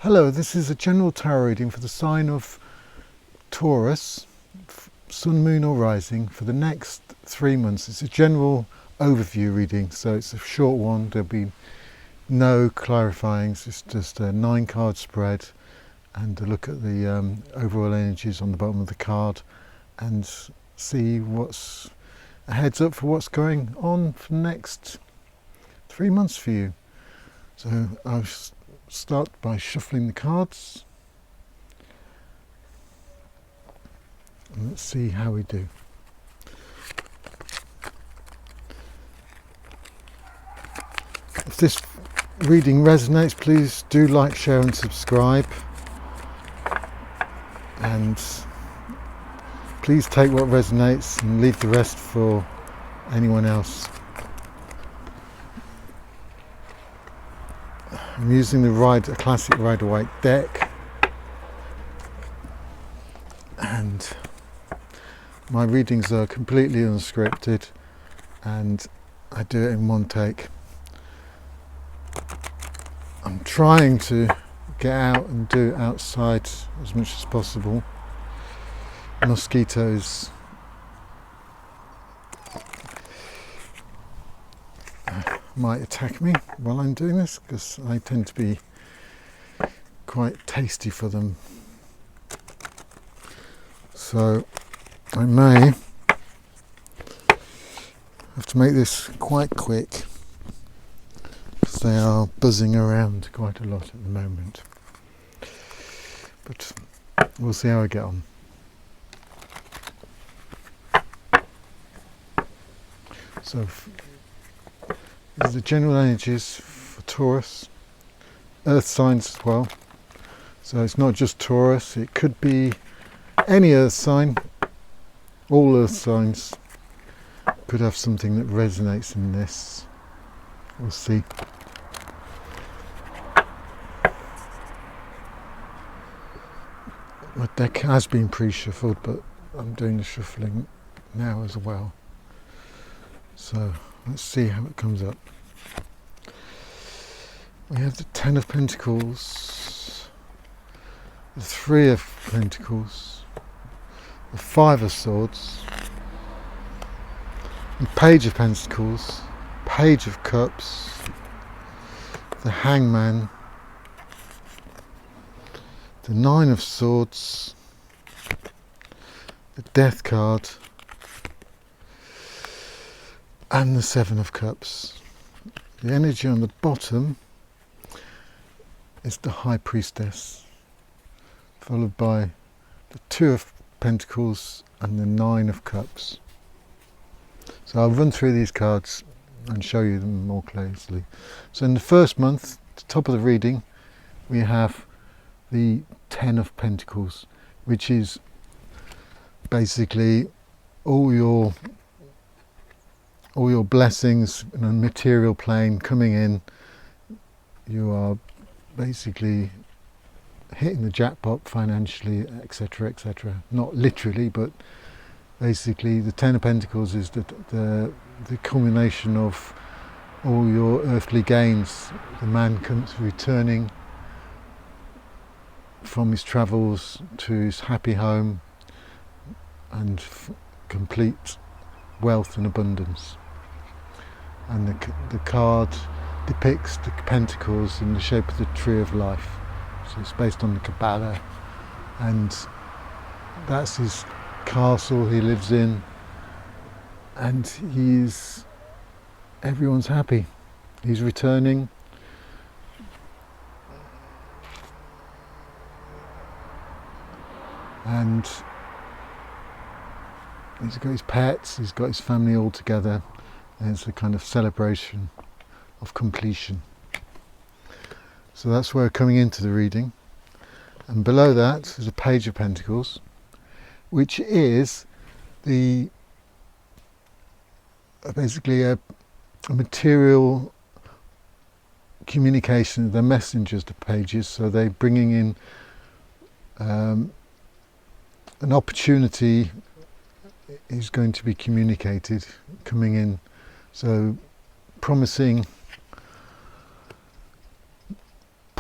Hello, this is a general tarot reading for the sign of Taurus, Sun, Moon or Rising for the next 3 months. It's a general overview reading, so it's a short one. There'll be no clarifyings. It's just a 9-card spread and a look at the overall energies on the bottom of the card and see what's a heads up for what's going on for the next 3 months for you. So I'll start by shuffling the cards and let's see how we do. If this reading resonates, please do like, share and subscribe, and please take what resonates and leave the rest for anyone else. I'm using a classic Rider-Waite deck, and my readings are completely unscripted and I do it in one take. I'm trying to get out and do it outside as much as possible. Mosquitoes might attack me while I'm doing this because I tend to be quite tasty for them, so I may have to make this quite quick because they are buzzing around quite a lot at the moment, but we'll see how I get on. So these are the general energies for Taurus, earth signs as well. So it's not just Taurus, it could be any earth sign. All earth signs could have something that resonates in this. We'll see. My deck has been pre-shuffled, but I'm doing the shuffling now as well. So let's see how it comes up. We have the 10 of Pentacles, the 3 of Pentacles, the 5 of Swords, the Page of Pentacles, Page of Cups, the Hangman, the 9 of Swords, the Death card, and the 7 of Cups. The energy on the bottom is the High Priestess, followed by the 2 of Pentacles and the 9 of Cups. So I'll run through these cards and show you them more closely. So in the first month, at the top of the reading, we have the 10 of Pentacles, which is basically all your blessings in a material plane coming in. You are basically hitting the jackpot financially, etc., etc. Not literally, but basically the 10 of Pentacles is the culmination of all your earthly gains. The man comes returning from his travels to his happy home and complete wealth and abundance. And the card depicts the pentacles in the shape of the tree of life. So it's based on the Kabbalah, and that's his castle he lives in, and everyone's happy. He's returning. And he's got his pets, he's got his family all together, and it's a kind of celebration of completion. So that's where we're coming into the reading. And below that is a Page of Pentacles, which is basically a material communication. They're messengers to pages, so they're bringing in an opportunity is going to be communicated coming in, so promising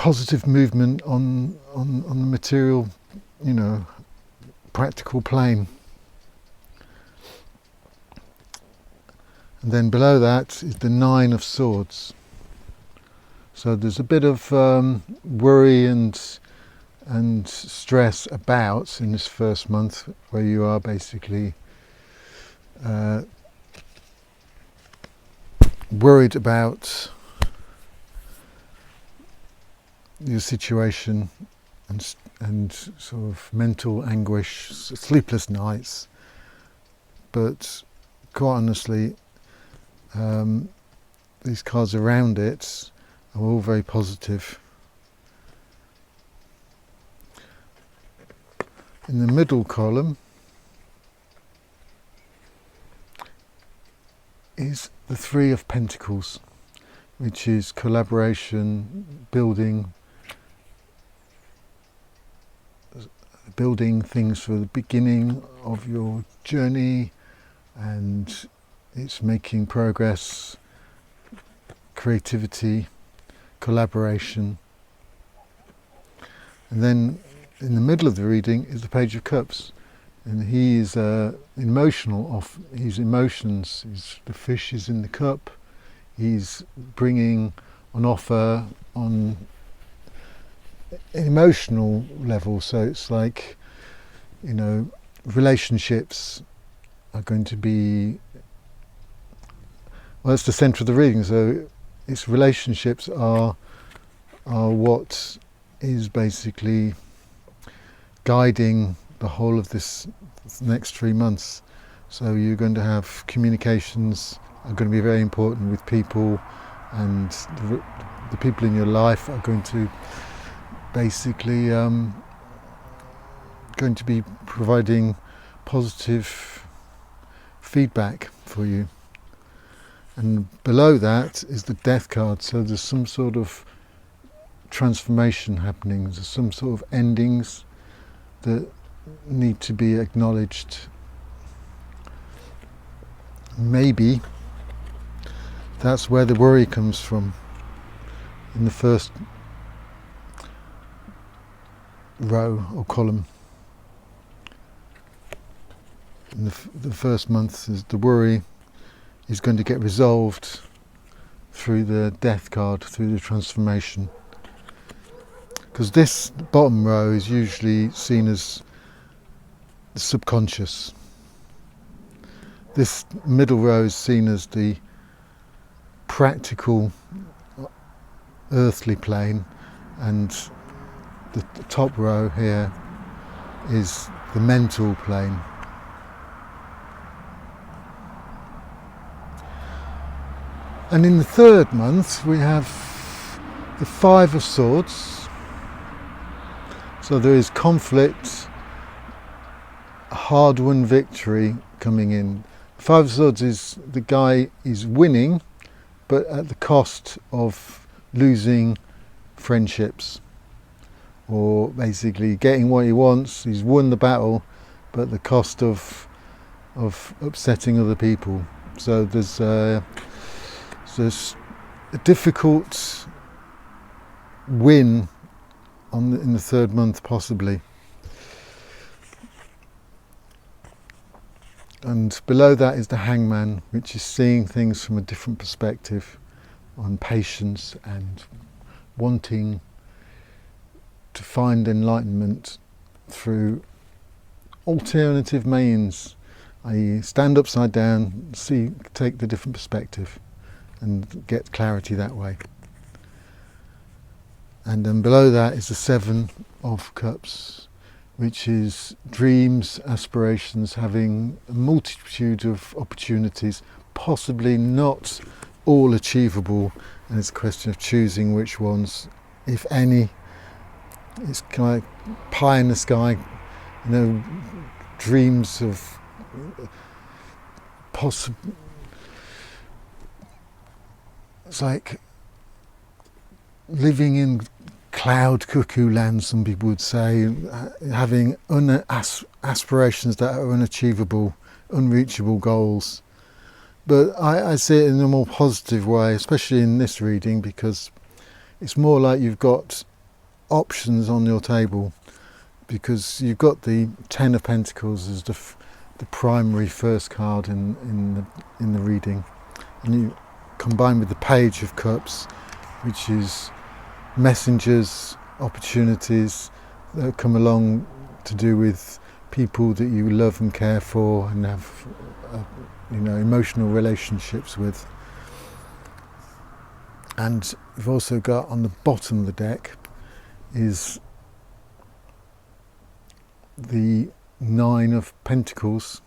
positive movement on the material, practical plane. And then below that is the Nine of Swords. So there's a bit of worry and stress about in this first month, where you are basically worried about your situation and sort of mental anguish, sleepless nights. But quite honestly, these cards around it are all very positive. In the middle column is the Three of Pentacles, which is collaboration, building things for the beginning of your journey, and it's making progress, creativity, collaboration. And then in the middle of the reading is the Page of Cups, and he is emotional. His emotions, the fish is in the cup. He's bringing an offer on an emotional level. So it's like, relationships are going to be, well, that's the centre of the reading. So its relationships are what is basically guiding the whole of this next 3 months. So you're going to have communications are going to be very important with people, and the people in your life are going to basically going to be providing positive feedback for you. And below that is the Death card. So there's some sort of transformation happening. There's some sort of endings that need to be acknowledged. Maybe that's where the worry comes from in the first row or column. In the first month, is the worry is going to get resolved through the Death card, through the transformation. Because this bottom row is usually seen as the subconscious. This middle row is seen as the practical, earthly plane, and the top row here is the mental plane. And in the third month we have the Five of Swords. So there is conflict, a hard-won victory coming in. Five of Swords is the guy is winning, but at the cost of losing friendships, or basically getting what he wants. He's won the battle, but at the cost of upsetting other people. So there's a difficult win in the third month, possibly. And below that is the Hangman, which is seeing things from a different perspective, on patience and wanting to find enlightenment through alternative means, i.e. stand upside down, take the different perspective and get clarity that way. And then below that is the Seven of Cups, which is dreams, aspirations, having a multitude of opportunities, possibly not all achievable, and it's a question of choosing which ones, if any. It's kind of pie in the sky, dreams of possible. It's like living in cloud cuckoo land, some people would say, having aspirations that are unachievable, unreachable goals. But I see it in a more positive way, especially in this reading, because it's more like you've got options on your table, because you've got the Ten of Pentacles as the primary first card in the reading, and you combine with the Page of Cups, which is messengers, opportunities that come along to do with people that you love and care for and have emotional relationships with. And you've also got on the bottom of the deck is the Nine of Pentacles,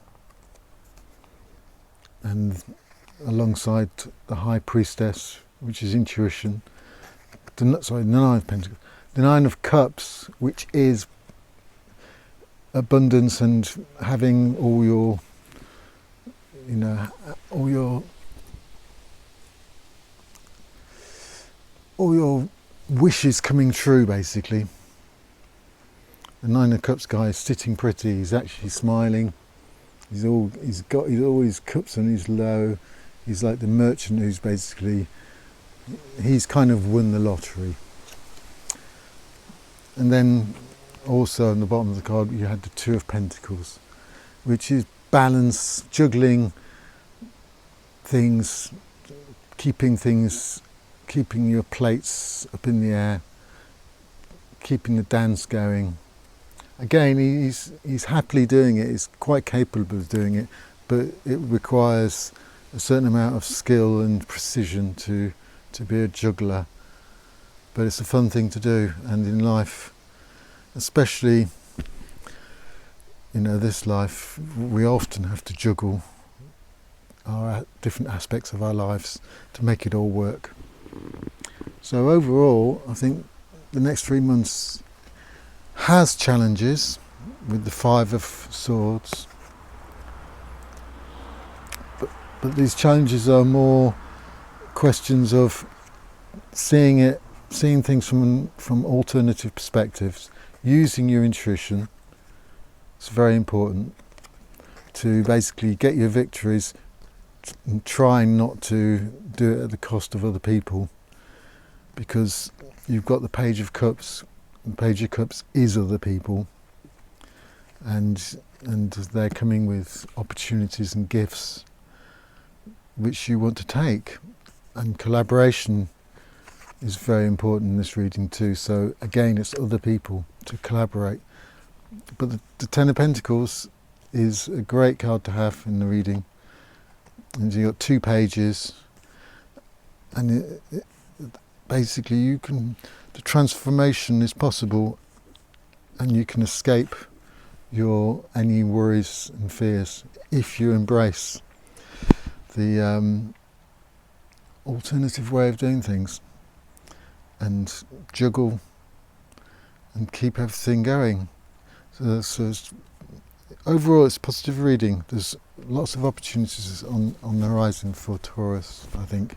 and alongside the High Priestess, which is intuition. The Nine of Pentacles. The Nine of Cups, which is abundance and having all your wishes coming true, basically. The Nine of Cups guy is sitting pretty, he's actually smiling, he's all his cups on his low. He's like the merchant who's he's kind of won the lottery. And then also on the bottom of the card you had the Two of Pentacles, which is balance, juggling things, keeping your plates up in the air, keeping the dance going. Again, he's happily doing it, he's quite capable of doing it, but it requires a certain amount of skill and precision to be a juggler. But it's a fun thing to do, and in life, especially this life, we often have to juggle our different aspects of our lives to make it all work. So overall, I think the next 3 months has challenges with the Five of Swords, but these challenges are more questions of seeing things from alternative perspectives, using your intuition. It's very important to basically get your victories and trying not to do it at the cost of other people, because you've got the Page of Cups. The Page of Cups is other people, and they're coming with opportunities and gifts which you want to take, and collaboration is very important in this reading too. So again, it's other people to collaborate. But the Ten of Pentacles is a great card to have in the reading, and you've got 2 pages, and basically the transformation is possible, and you can escape any worries and fears if you embrace the alternative way of doing things and juggle and keep everything going. So overall, it's positive reading. There's lots of opportunities on the horizon for Taurus, I think.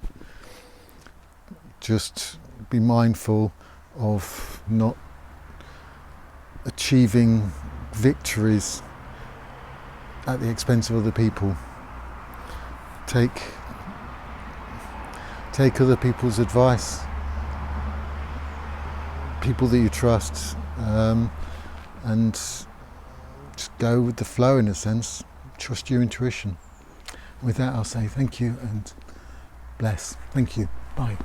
Just be mindful of not achieving victories at the expense of other people. Take other people's advice, people that you trust, and just go with the flow in a sense. Trust your intuition. With that, I'll say thank you and bless. Thank you. Bye.